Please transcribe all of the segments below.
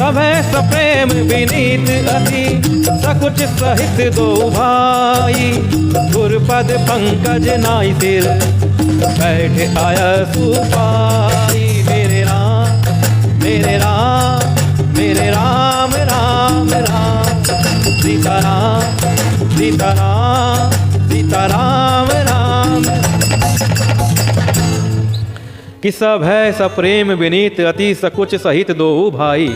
सभै सप्रेम विनीत अति, सकुच सहित दो भाई। गुरुपद पंकज नाई सिर, बैठे आयसु पाई। मेरे राम मेरे राम मेरे राम राम राम, सीताराम सीताराम सीताराम राम। कि सब है सप्रेम विनीत अति, सकुच सहित दो भाई।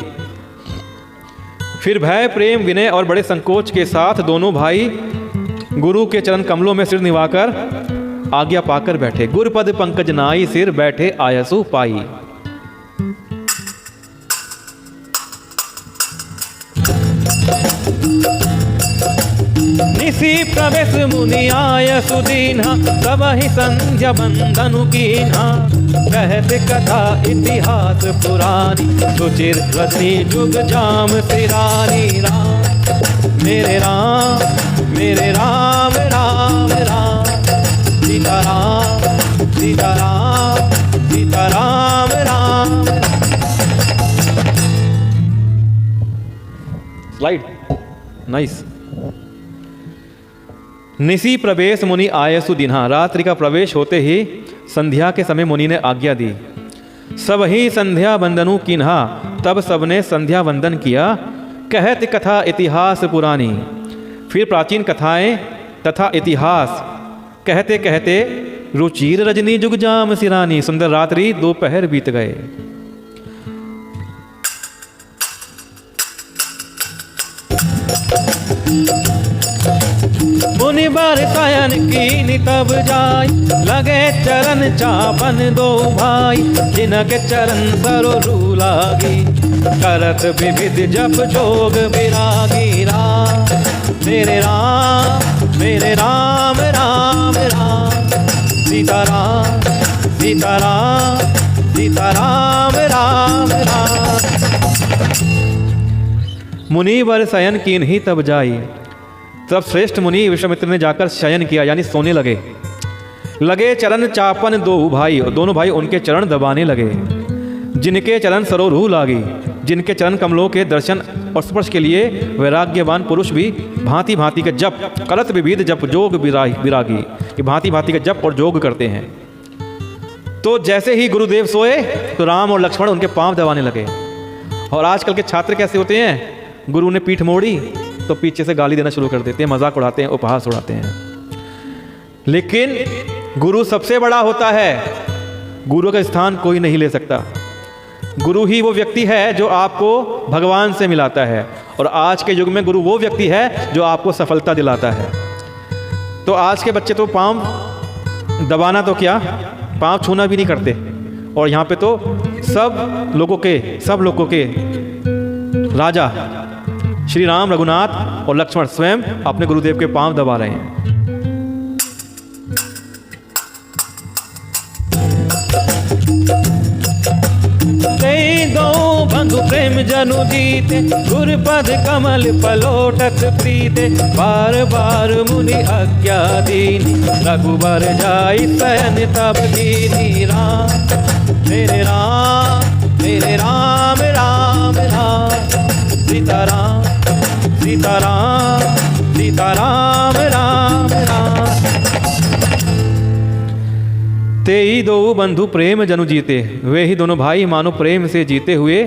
फिर भय प्रेम विनय और बड़े संकोच के साथ दोनों भाई गुरु के चरण कमलों में सिर निवाकर आज्ञा पाकर बैठे। गुरुपद पंकज नाई सिर, बैठे आयसु पाई। निसी प्रवेश मुनि आयसु दीन्हा, सबहि संध्या बंदनु कीन्हा। कहते कथा इतिहास पुरानी, सुचिर रत्नी जुग जाम सिरानी। राम मेरे राम मेरे राम राम राम, सीताराम सीताराम सीताराम राम। स्लाइड नाइस। निसी प्रवेश मुनि आयसु दीन्हा, रात्रि का प्रवेश होते ही संध्या के समय मुनि ने आज्ञा दी। सब ही संध्या वंदनु कीन्हा, तब सबने संध्या वंदन किया। कहत कथा इतिहास पुरानी, फिर प्राचीन कथाएं तथा इतिहास कहते कहते रुचिर रजनी जुग जाम सिरानी। सुंदर रात्रि दोपहर बीत गए। मुनि बार सायन कीनी तब जाय, लगे चरण चापन दो भाई। जिनके चरण सरोरु लागी, करत विविध जप जोग विरागी। राम मेरे राम मेरे राम राम राम, सीताराम सीताराम सीताराम राम राम। मुनि वर शयन कीन ही तब जाई, तब श्रेष्ठ मुनि विश्वामित्र ने जाकर शयन किया, यानी सोने लगे। लगे चरण चापन दो भाई, और दोनों भाई उनके चरण दबाने लगे। जिनके चरण सरोरूह लागी, जिनके चरण कमलों के दर्शन और स्पर्श के लिए वैराग्यवान पुरुष भी भांति भांति के जप करत विविध जप जोग विरागी, कि भांति भांति के जप और जोग करते हैं। तो जैसे ही गुरुदेव सोए तो राम और लक्ष्मण उनके पांव दबाने लगे। और आजकल के छात्र कैसे होते हैं, गुरु ने पीठ मोड़ी तो पीछे से गाली देना शुरू कर देते हैं, मजाक उड़ाते हैं, उपहास उड़ाते हैं। लेकिन गुरु सबसे बड़ा होता है, गुरु का स्थान कोई नहीं ले सकता। गुरु ही वो व्यक्ति है जो आपको भगवान से मिलाता है, और आज के युग में गुरु वो व्यक्ति है जो आपको सफलता दिलाता है। तो आज के बच्चे तो पाँव दबाना तो क्या, पाँव छूना भी नहीं करते। और यहाँ पे तो सब लोगों के राजा श्री राम, रघुनाथ और लक्ष्मण स्वयं अपने गुरुदेव के पांव दबा रहे हैं। दो बंधु प्रेम जनु जीते, गुरुपद कमल पलोटत प्रीते। बार बार मुनि आज्ञा दीनी, रघुबर जाई शयन तब दीनी। राम मेरे राम मेरे राम राम राम, सीताराम सीताराम सीताराम राम राम। तेई दो बंधु प्रेम जनु जीते, वे ही दोनों भाई मानो प्रेम से जीते हुए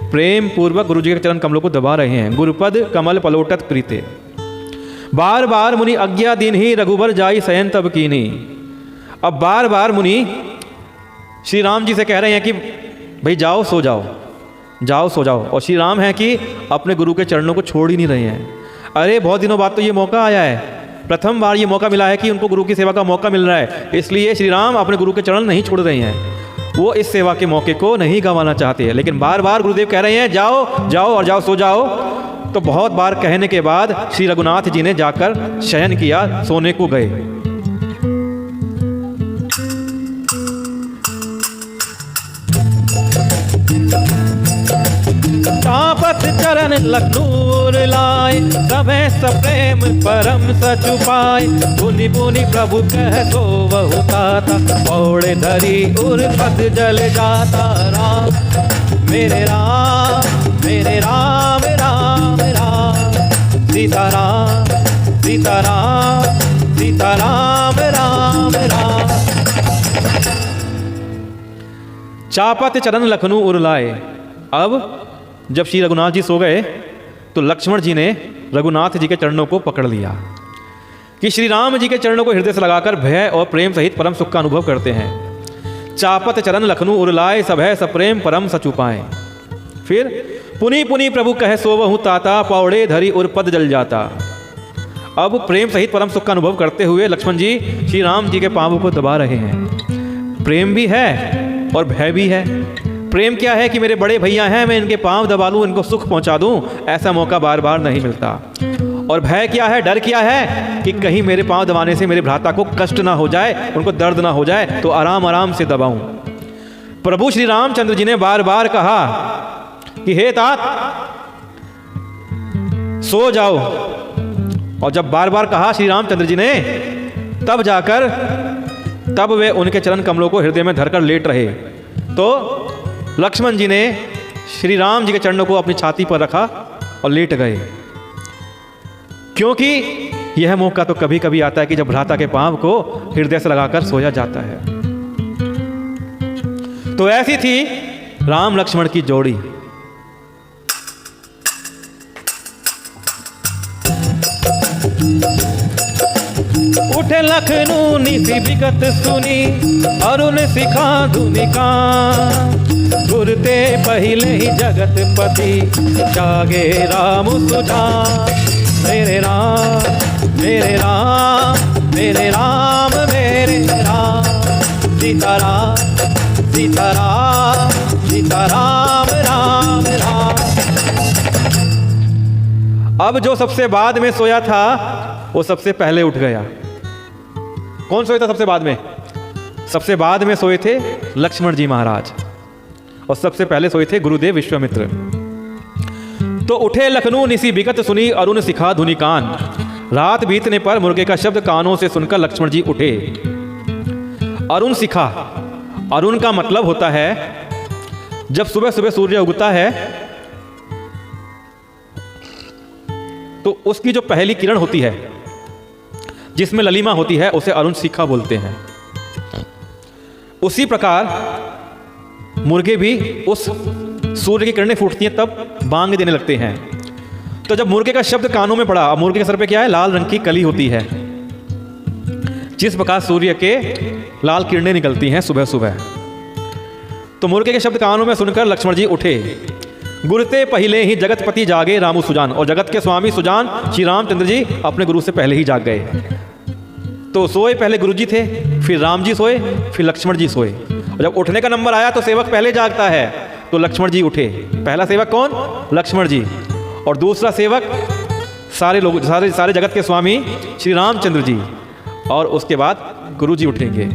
प्रेम पूर्वक गुरु जी के चरण कमलों को दबा रहे हैं। गुरुपद कमल पलोटत प्रीते, बार बार मुनि आज्ञा दीन ही, रघुबर जाई शयन तब कीनी। अब बार बार मुनि श्री राम जी से कह रहे हैं कि भाई जाओ सो जाओ, जाओ सो जाओ। और श्री राम है कि अपने गुरु के चरणों को छोड़ ही नहीं रहे हैं। अरे बहुत दिनों बाद तो ये मौका आया है, प्रथम बार ये मौका मिला है कि उनको गुरु की सेवा का मौका मिल रहा है, इसलिए श्री राम अपने गुरु के चरण नहीं छोड़ रहे हैं। वो इस सेवा के मौके को नहीं गंवाना चाहते हैं। लेकिन बार बार गुरुदेव कह रहे हैं जाओ जाओ और जाओ सो जाओ। तो बहुत बार कहने के बाद श्री रघुनाथ जी ने जाकर शयन किया, सोने को गए। तापत चरण लखनूर लाए, सभे सप्रेम परम सचुपाए। पुनि पुनि प्रभु कह सो बहु ताता, पौड़े धरी उर पद जल जाता। राम मेरे राम मेरे सीताराम सीताराम सीताराम राम राम। चापत चरण लखनऊ उरलाए। अब जब श्री रघुनाथ जी सो गए तो लक्ष्मण जी ने रघुनाथ जी के चरणों को पकड़ लिया कि श्री राम जी के चरणों को हृदय से लगाकर भय और प्रेम सहित परम सुख का अनुभव करते हैं। चापत चरण लखनऊ उरलाए, सब है सप्रेम परम सचुपाए। फिर पुनि पुनि प्रभु कहे सोवहु ताता, पौड़े धरी उर पद जल जाता। अब प्रेम सहित परम सुख का अनुभव करते हुए लक्ष्मण जी श्री राम जी के पांवों को दबा रहे हैं। प्रेम भी है और भय भी है। प्रेम क्या है कि मेरे बड़े भैया हैं, मैं इनके पांव दबा लूं, इनको सुख पहुंचा दूं, ऐसा मौका बार बार नहीं मिलता। और भय क्या है, डर क्या है कि कहीं मेरे पांव दबाने से मेरे भ्राता को कष्ट ना हो जाए, उनको दर्द ना हो जाए, तो आराम आराम से दबाऊं। प्रभु श्री रामचंद्र जी ने बार बार कहा कि हे तात सो जाओ। और जब बार बार कहा श्री रामचंद्र जी ने, तब वे उनके चरण कमलों को हृदय में धरकर लेट रहे। तो लक्ष्मण जी ने श्री राम जी के चरणों को अपनी छाती पर रखा और लेट गए, क्योंकि यह मौका तो कभी कभी आता है कि जब भ्राता के पांव को हृदय से लगाकर सोया जाता है। तो ऐसी थी राम लक्ष्मण की जोड़ी। उठे लखनऊ निसी विगत सुनी, अरुण सिखा धुनिका। गुरते पहले ही जगत पति, जागे राम सुजान। मेरे राम मेरे राम मेरे राम मेरे राम, सीताराम सीताराम सीताराम राम राम। अब जो सबसे बाद में सोया था वो सबसे पहले उठ गया। कौन सोया था सबसे बाद में? सबसे बाद में सोए थे लक्ष्मण जी महाराज, और सबसे पहले सोए थे गुरुदेव विश्वामित्र। तो उठे लखनऊ निसी बिगत सुनी, अरुण सिखा धुनि कान। रात बीतने पर मुर्गे का शब्द कानों से सुनकर लक्ष्मण जी उठे। अरुण सिखा, अरुण का मतलब होता है जब सुबह सुबह सूर्य उगता है तो उसकी जो पहली किरण होती है, जिसमें ललिमा होती है, उसे अरुण शिखा बोलते हैं। उसी प्रकार मुर्गे भी उस सूर्य की किरणें फूटती हैं तब बांग देने लगते हैं। तो जब मुर्गे का शब्द कानों में पड़ा, अब मुर्गे के सर पे क्या है? लाल रंग की कली होती है। जिस प्रकार सूर्य के लाल किरणें निकलती हैं सुबह सुबह, तो मुर्गे के शब्द कानों में सुनकर लक्ष्मण जी उठे। गुरते पहले ही जगतपति जागे रामू सुजान, और जगत के स्वामी सुजान श्री रामचंद्र जी अपने गुरु से पहले ही जाग गए। तो सोए पहले गुरु जी थे, फिर राम जी सोए, फिर लक्ष्मण जी सोए। और जब उठने का नंबर आया तो सेवक पहले जागता है, तो लक्ष्मण जी उठे। पहला सेवक कौन? लक्ष्मण जी। और दूसरा सेवक सारे लोग, सारे जगत के स्वामी श्री रामचंद्र जी। और उसके बाद गुरु जी उठेंगे।